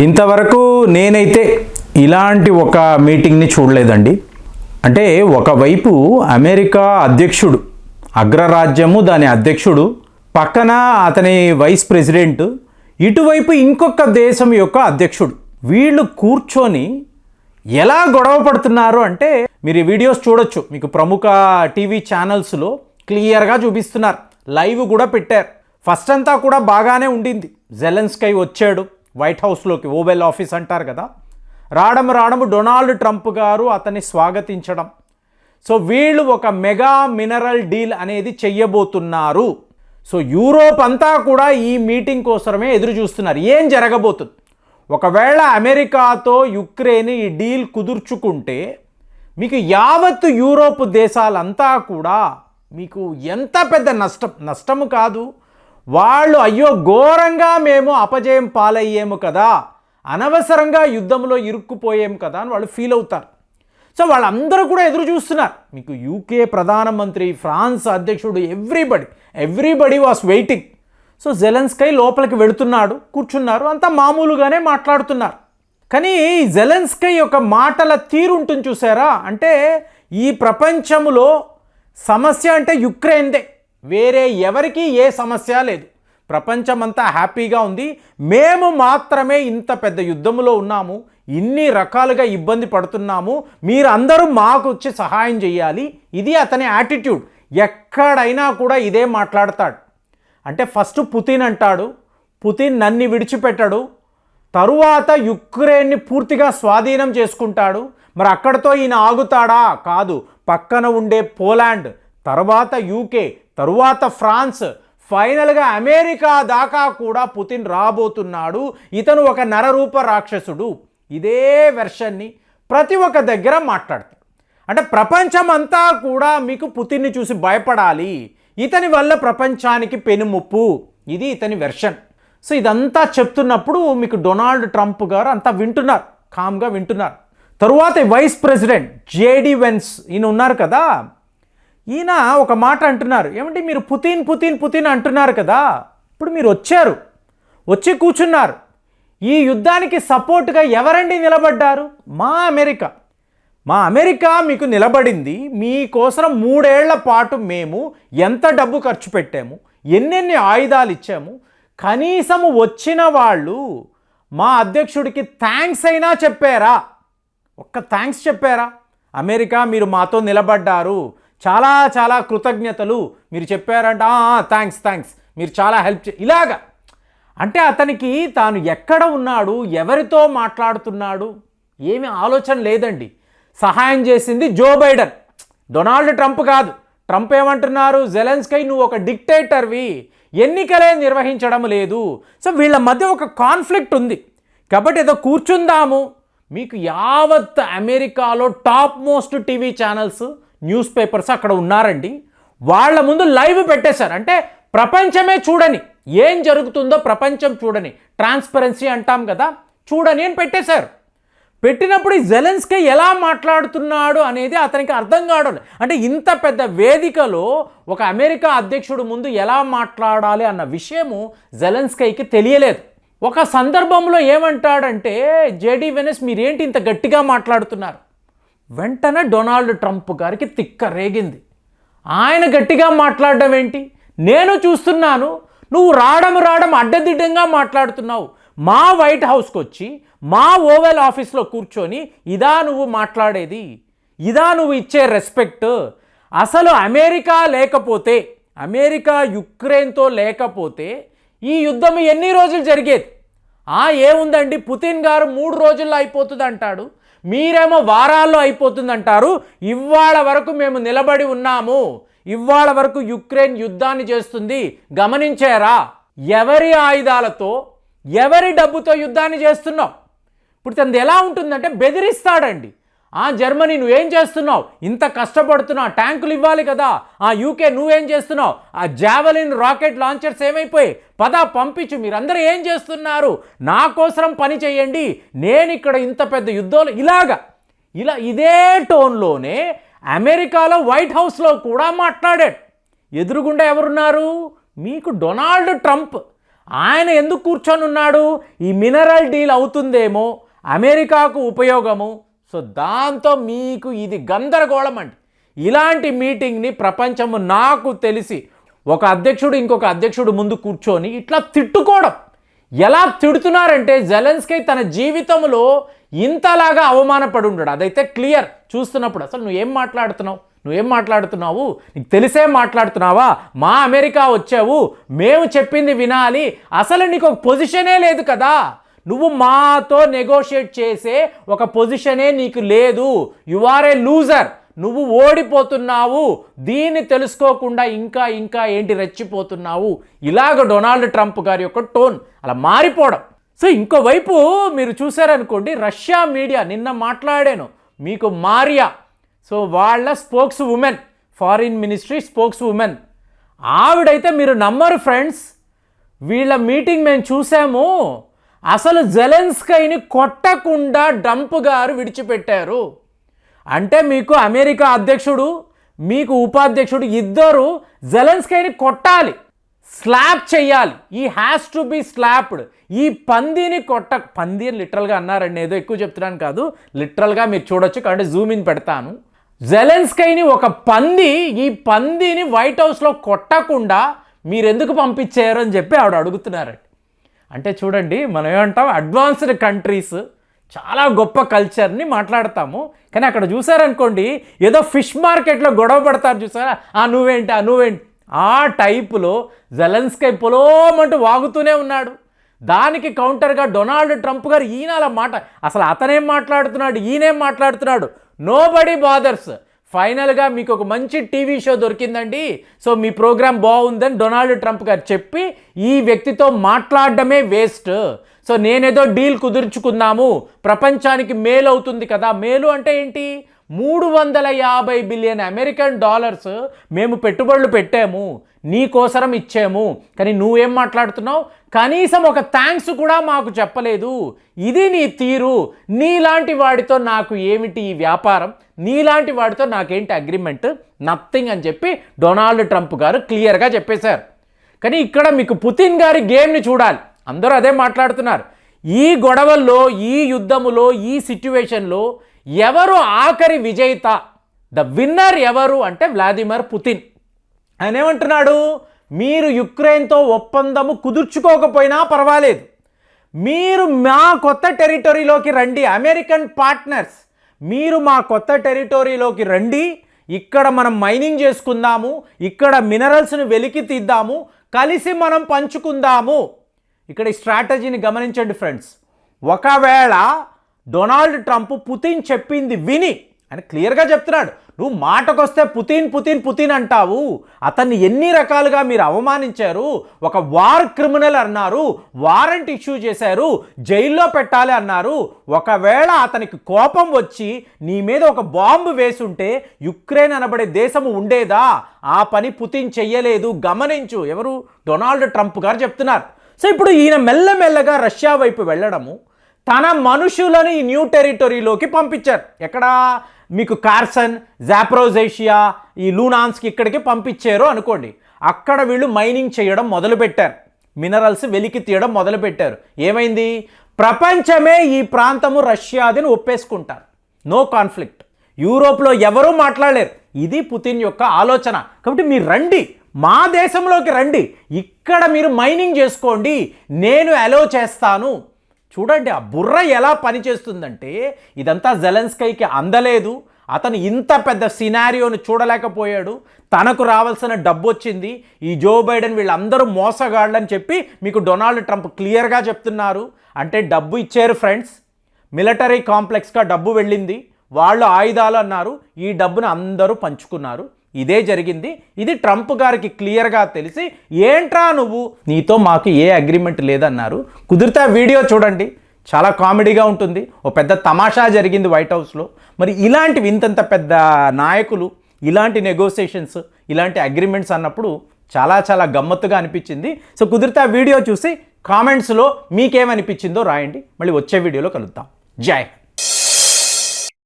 ఇంతవరకు నేనైతే ఇలాంటి ఒక మీటింగ్ని చూడలేదండి. అంటే ఒకవైపు అమెరికా అధ్యక్షుడు, అగ్రరాజ్యము దాని అధ్యక్షుడు, పక్కన అతని వైస్ ప్రెసిడెంట్, ఇటువైపు ఇంకొక దేశం యొక్క అధ్యక్షుడు, వీళ్ళు కూర్చొని ఎలా గొడవ పడుతున్నారు అంటే మీరు ఈ వీడియోస్ చూడొచ్చు. మీకు ప్రముఖ టీవీ ఛానల్స్లో క్లియర్గా చూపిస్తున్నారు, లైవ్ కూడా పెట్టారు. ఫస్ట్ అంతా కూడా బాగానే ఉండింది. జెలెన్స్కై వచ్చాడు వైట్ హౌస్లోకి, ఓవెల్ ఆఫీస్ అంటారు కదా, రావడము డొనాల్డ్ ట్రంప్ గారు అతన్ని స్వాగతించడం. సో వీళ్ళు ఒక మెగా మినరల్ డీల్ అనేది చెయ్యబోతున్నారు. సో యూరోప్ అంతా కూడా ఈ మీటింగ్ కోసమే ఎదురు చూస్తున్నారు. ఏం జరగబోతుంది, ఒకవేళ అమెరికాతో యుక్రెయిన్ ఈ డీల్ కుదుర్చుకుంటే మీకు యావత్తు యూరోప్ దేశాలంతా కూడా మీకు ఎంత పెద్ద నష్టము కాదు, వాళ్ళు అయ్యో ఘోరంగా మేము అపజయం పాలయ్యేము కదా, అనవసరంగా యుద్ధంలో ఇరుక్కుపోయాము కదా అని వాళ్ళు ఫీల్ అవుతారు. సో వాళ్ళందరూ కూడా ఎదురు చూస్తున్నారు. మీకు యూకే ప్రధానమంత్రి, ఫ్రాన్స్ అధ్యక్షుడు, everybody was waiting. So Zelensky లోపలికి వెళుతున్నాడు, కూర్చున్నారు, అంతా మామూలుగానే మాట్లాడుతున్నారు. కానీ జెలెన్స్కై యొక్క మాటల తీరు ఉంటుంది చూసారా, అంటే ఈ ప్రపంచంలో సమస్య అంటే యుక్రెయిన్దే, వేరే ఎవరికి ఏ సమస్య లేదు, ప్రపంచమంతా హ్యాపీగా ఉంది, మేము మాత్రమే ఇంత పెద్ద యుద్ధంలో ఉన్నాము, ఇన్ని రకాలుగా ఇబ్బంది పడుతున్నాము, మీరు అందరూ మాకు వచ్చి సహాయం చేయాలి. ఇది అతని యాటిట్యూడ్. ఎక్కడైనా కూడా ఇదే మాట్లాడతాడు. అంటే ఫస్ట్ పుతిన్ అంటాడు, పుతిన్ నన్ను విడిచిపెట్టాడు, తరువాత యుక్రెయిన్ని పూర్తిగా స్వాధీనం చేసుకుంటాడు. మరి అక్కడితో ఈయన ఆగుతాడా? కాదు. పక్కన ఉండే పోలాండ్, తర్వాత యూకే, తరువాత ఫ్రాన్స్, ఫైనల్గా అమెరికా దాకా కూడా పుతిన్ రాబోతున్నాడు. ఇతను ఒక నరరూప రాక్షసుడు. ఇదే వెర్షన్ని ప్రతి ఒక్క దగ్గర మాట్లాడతాడు. అంటే ప్రపంచం అంతా కూడా మీకు పుతిన్ని చూసి భయపడాలి, ఇతని వల్ల ప్రపంచానికి పెనుముప్పు, ఇది ఇతని వెర్షన్. సో ఇదంతా చెప్తున్నప్పుడు మీకు డొనాల్డ్ ట్రంప్ గారు అంతా వింటున్నారు, కామ్గా వింటున్నారు. తరువాత వైస్ ప్రెసిడెంట్ జేడి వెన్స్ ఈయన ఉన్నారు కదా, ఈయన ఒక మాట అంటున్నారు, ఏమంటే మీరు పుతిన్ అంటున్నారు కదా, ఇప్పుడు మీరు వచ్చి కూర్చున్నారు, ఈ యుద్ధానికి సపోర్ట్గా ఎవరండి నిలబడ్డారు? మా అమెరికా మీకు నిలబడింది. మీకోసం 3 ఏళ్ల పాటు మేము ఎంత డబ్బు ఖర్చు పెట్టాము, ఎన్నెన్ని ఆయుధాలు ఇచ్చాము, కనీసము వచ్చిన వాళ్ళు మా అధ్యక్షుడికి థ్యాంక్స్ అయినా చెప్పారా? ఒక్క థ్యాంక్స్ చెప్పారా? అమెరికా మీరు మాతో నిలబడ్డారు, చాలా చాలా కృతజ్ఞతలు మీరు చెప్పారంట, థ్యాంక్స్ మీరు చాలా హెల్ప్ ఇలాగా. అంటే అతనికి తాను ఎక్కడ ఉన్నాడు, ఎవరితో మాట్లాడుతున్నాడు ఏమీ ఆలోచన లేదండి. సహాయం చేసింది జో బైడెన్, డొనాల్డ్ ట్రంప్ కాదు. ట్రంప్ ఏమంటున్నారు, జెలెన్స్కై నువ్వు ఒక డిక్టేటర్వి, ఎన్నికలే నిర్వహించడం లేదు. సో వీళ్ళ మధ్య ఒక కాన్ఫ్లిక్ట్ ఉంది. కాబట్టి ఏదో కూర్చుందాము. మీకు యావత్ అమెరికాలో top most TV channels, news papers అక్కడ ఉన్నారండి. వాళ్ళ ముందు లైవ్ పెట్టేశారు. అంటే ప్రపంచమే చూడని, ఏం జరుగుతుందో ప్రపంచం చూడని, ట్రాన్స్పరెన్సీ అంటాం కదా, చూడని అని పెట్టేశారు. పెట్టినప్పుడు ఈ జెలెన్స్కై ఎలా మాట్లాడుతున్నాడు అనేది అతనికి అర్థం కావడం. అంటే ఇంత పెద్ద వేదికలో ఒక అమెరికా అధ్యక్షుడు ముందు ఎలా మాట్లాడాలి అన్న విషయము జెలెన్స్కైకి తెలియలేదు. ఒక సందర్భంలో ఏమంటాడంటే, జేడీ వెనస్ మీరేంటి ఇంత గట్టిగా మాట్లాడుతున్నారు? వెంటనే డొనాల్డ్ ట్రంప్ గారికి తిక్క రేగింది. ఆయన గట్టిగా మాట్లాడడం ఏంటి, నేను చూస్తున్నాను, నువ్వు రావడం అడ్డదిడ్డంగా మాట్లాడుతున్నావు. మా వైట్ హౌస్కి వచ్చి మా ఓవెల్ ఆఫీస్లో కూర్చొని ఇదా నువ్వు మాట్లాడేది, ఇదా నువ్వు ఇచ్చే రెస్పెక్ట్? అసలు అమెరికా యుక్రెయిన్తో లేకపోతే ఈ యుద్ధం ఎన్ని రోజులు జరిగేది? ఏముందండి, పుతిన్ గారు 3 రోజుల్లో అయిపోతుంది అంటాడు, మీరేమో వారాల్లో అయిపోతుంది అంటారు. ఇవాళ వరకు మేము నిలబడి ఉన్నాము, ఇవాళ వరకు యుక్రెయిన్ యుద్ధాన్ని చేస్తుంది, గమనించారా? ఎవరి ఆయుధాలతో, ఎవరి డబ్బుతో యుద్ధాన్ని చేస్తున్నావు? ఇప్పుడు తనది ఎలా ఉంటుందంటే బెదిరిస్తాడండి. జర్మనీ నువ్వేం చేస్తున్నావు, ఇంత కష్టపడుతున్నావు, ట్యాంకులు ఇవ్వాలి కదా. యూకే నువ్వేం చేస్తున్నావు, జావెలిన్ రాకెట్ లాంచర్స్ ఏమైపోయి, పంపించు, మీరందరూ ఏం చేస్తున్నారు, నా కోసం పని చేయండి, నేను ఇక్కడ ఇంత పెద్ద యుద్ధాలు, ఇదే టోన్లోనే అమెరికాలో వైట్ హౌస్లో కూడా మాట్లాడాడు. ఎదురుగుండా ఎవరున్నారు? మీకు డొనాల్డ్ ట్రంప్. ఆయన ఎందుకు కూర్చొని ఉన్నాడు? ఈ మినరల్ డీల్ అవుతుందేమో, అమెరికాకు ఉపయోగము. సో దాంతో మీకు ఇది గందరగోళం అండి. ఇలాంటి మీటింగ్ని ప్రపంచము నాకు తెలిసి ఒక అధ్యక్షుడు ఇంకొక అధ్యక్షుడు ముందు కూర్చొని ఇట్లా తిట్టుకోవడం. ఎలా తిడుతున్నారంటే జెలెన్స్కీ తన జీవితంలో ఇంతలాగా అవమానపడి ఉంటాడు. అదైతే క్లియర్ చూస్తున్నప్పుడు. అసలు నువ్వేం మాట్లాడుతున్నావు? నీకు తెలిసే మాట్లాడుతున్నావా? మా అమెరికా వచ్చావు, మేము చెప్పింది వినాలి. అసలు నీకు ఒక పొజిషనే లేదు కదా. నువ్వు మాతో నెగోషియేట్ చేసే ఒక పొజిషనే నీకు లేదు. You are a loser. నువ్వు ఓడిపోతున్నావు. దీన్ని తెలుసుకోకుండా ఇంకా ఏంటి రెచ్చిపోతున్నావు? ఇలాగ డొనాల్డ్ ట్రంప్ గారి యొక్క టోన్ అలా మారిపోవడం. సో ఇంకోవైపు మీరు చూసారనుకోండి, రష్యా మీడియా నిన్న మాట్లాడాను మీకు, మారియా, సో వాళ్ళ spokeswoman, foreign ministry spokeswoman, ఆవిడైతే మీరు నమ్మరు ఫ్రెండ్స్, వీళ్ళ మీటింగ్ మేము చూసాము, అసలు జెలెన్స్కీని కొట్టకుండా ట్రంప్ గారు విడిచిపెట్టారు. అంటే మీకు అమెరికా అధ్యక్షుడు, మీకు ఉపాధ్యక్షుడు ఇద్దరు జెలెన్స్కీని కొట్టాలి, స్లాప్ చేయాలి. ఈ హ్యాస్ టు బి స్లాప్డ్. ఈ పందిని పంది అని లిటరల్గా అన్నారండి, ఏదో ఎక్కువ చెప్తున్నాను కాదు, లిటరల్గా మీరు చూడొచ్చు, కాబట్టి జూమ్ ఇన్ పెడతాను. జెలెన్స్కీని ఒక పంది, ఈ పందిని వైట్ హౌస్లో కొట్టకుండా మీరు ఎందుకు పంపించారు అని చెప్పి ఆవిడ అడుగుతున్నారండి. అంటే చూడండి, మనం ఏమంటాం, అడ్వాన్స్డ్ కంట్రీస్ చాలా గొప్ప కల్చర్ని మాట్లాడతాము, కానీ అక్కడ చూసారనుకోండి ఏదో ఫిష్ మార్కెట్లో గొడవ పడతారు చూసారా, నువ్వేంటి ఆ టైపులో జెలెన్స్కీ పొలోమంటూ వాగుతూనే ఉన్నాడు. దానికి కౌంటర్గా డొనాల్డ్ ట్రంప్ గారు ఈయన అలా అసలు అతనేం మాట్లాడుతున్నాడు, ఈయనేం మాట్లాడుతున్నాడు, నోబడీ బాదర్స్. ఫైనల్గా మీకు ఒక మంచి టీవీ షో దొరికిందండి, సో మీ ప్రోగ్రామ్ బాగుందని డొనాల్డ్ ట్రంప్ గారు చెప్పి ఈ వ్యక్తితో మాట్లాడడమే వేస్ట్. సో నేనేదో డీల్ కుదుర్చుకుందాము, ప్రపంచానికి మేలు అవుతుంది కదా. మేలు అంటే ఏంటి? 350 బిలియన్ అమెరికన్ డాలర్స్ మేము పెట్టుబడులు పెట్టాము, నీకోసరం ఇచ్చాము, కానీ నువ్వేం మాట్లాడుతున్నావు? కనీసం ఒక థ్యాంక్స్ కూడా మాకు చెప్పలేదు. ఇది నీ తీరు. నీలాంటి వాడితో నాకు ఏమిటి ఈ వ్యాపారం, నీలాంటి వాడితో నాకేంటి అగ్రిమెంట్, నథింగ్ అని చెప్పి డొనాల్డ్ ట్రంప్ గారు క్లియర్గా చెప్పేశారు. కానీ ఇక్కడ మీకు పుతిన్ గారి గేమ్ని చూడాలి. అందరూ అదే మాట్లాడుతున్నారు. ఈ గొడవల్లో, ఈ యుద్ధములో, ఈ సిట్యువేషన్లో ఎవరు ఆఖరి విజేత, ద విన్నర్ ఎవరు అంటే వ్లాదిమిర్ పుతిన్. ఆయన ఏమంటున్నాడు? మీరు యుక్రెయిన్తో ఒప్పందము కుదుర్చుకోకపోయినా పర్వాలేదు, మీరు మా కొత్త టెరిటరీలోకి రండి, అమెరికన్ పార్ట్నర్స్, మీరు మా కొత్త టెరిటరీలోకి రండి, ఇక్కడ మనం మైనింగ్ చేసుకుందాము, ఇక్కడ మినరల్స్ని వెలికి తీద్దాము, కలిసి మనం పంచుకుందాము. ఇక్కడ ఈ స్ట్రాటజీని గమనించండి ఫ్రెండ్స్. ఒకవేళ డొనాల్డ్ ట్రంప్ పుతిన్ చెప్పింది విని, ఆయన క్లియర్గా చెప్తున్నాడు, నువ్వు మాటకొస్తే పుతిన్ అంటావు, అతన్ని ఎన్ని రకాలుగా మీరు అవమానించారు, ఒక వార్ క్రిమినల్ అన్నారు, వారెంట్ ఇష్యూ చేశారు, జైల్లో పెట్టాలి అన్నారు. ఒకవేళ అతనికి కోపం వచ్చి నీ మీద ఒక బాంబు వేసుంటే యుక్రెయిన్ అనబడే దేశము ఉండేదా? ఆ పని పుతిన్ చెయ్యలేదు, గమనించు. ఎవరు? డొనాల్డ్ ట్రంప్ గారు చెప్తున్నారు. సో ఇప్పుడు ఈయన మెల్లమెల్లగా రష్యా వైపు వెళ్ళడము, తన మనుషులను ఈ న్యూ టెరిటరీలోకి పంపించారు. ఎక్కడ? మీకు కార్సన్, జాప్రోజేషియా, ఈ లూనాన్స్కి ఇక్కడికి పంపించారు అనుకోండి. అక్కడ వీళ్ళు మైనింగ్ చేయడం మొదలుపెట్టారు, మినరల్స్ వెలికి తీయడం మొదలుపెట్టారు. ఏమైంది? ప్రపంచమే ఈ ప్రాంతము రష్యాదని ఒప్పేసుకుంటారు, నో కాన్ఫ్లిక్ట్. యూరోప్లో ఎవరూ మాట్లాడలేరు. ఇది పుతిన్ యొక్క ఆలోచన. కాబట్టి మీరు రండి, మా దేశంలోకి రండి, ఇక్కడ మీరు మైనింగ్ చేసుకోండి, నేను అలో చేస్తాను. చూడండి ఆ బుర్ర ఎలా పనిచేస్తుందంటే, ఇదంతా జెలెన్స్కీకి అందలేదు, అతను ఇంత పెద్ద సినారియోను చూడలేకపోయాడు, తనకు రావాల్సిన డబ్బు వచ్చింది, ఈ జో బైడెన్ వీళ్ళందరూ మోసగాళ్ళని చెప్పి మీకు డొనాల్డ్ ట్రంప్ క్లియర్గా చెప్తున్నారు. అంటే డబ్బు ఇచ్చారు ఫ్రెండ్స్, మిలిటరీ కాంప్లెక్స్గా డబ్బు వెళ్ళింది, వాళ్ళు ఆయుధాలు అన్నారు, ఈ డబ్బును అందరూ పంచుకున్నారు. ఇదే జరిగింది. ఇది ట్రంప్ గారికి క్లియర్గా తెలిసి, ఏంట్రా నువ్వు, నీతో మాకు ఏ అగ్రిమెంట్ లేదన్నారు. కుదిరితే ఆ వీడియో చూడండి, చాలా కామెడీగా ఉంటుంది. ఓ పెద్ద తమాషా జరిగింది వైట్ హౌస్లో. మరి ఇలాంటివి ఇంతంత పెద్ద నాయకులు ఇలాంటి నెగోసియేషన్స్, ఇలాంటి అగ్రిమెంట్స్ అన్నప్పుడు చాలా చాలా గమ్మత్తుగా అనిపించింది. సో కుదిరితే ఆ వీడియో చూసి కామెంట్స్లో మీకేమనిపించిందో రాయండి. మళ్ళీ వచ్చే వీడియోలో కలుద్దాం. జై హింద్.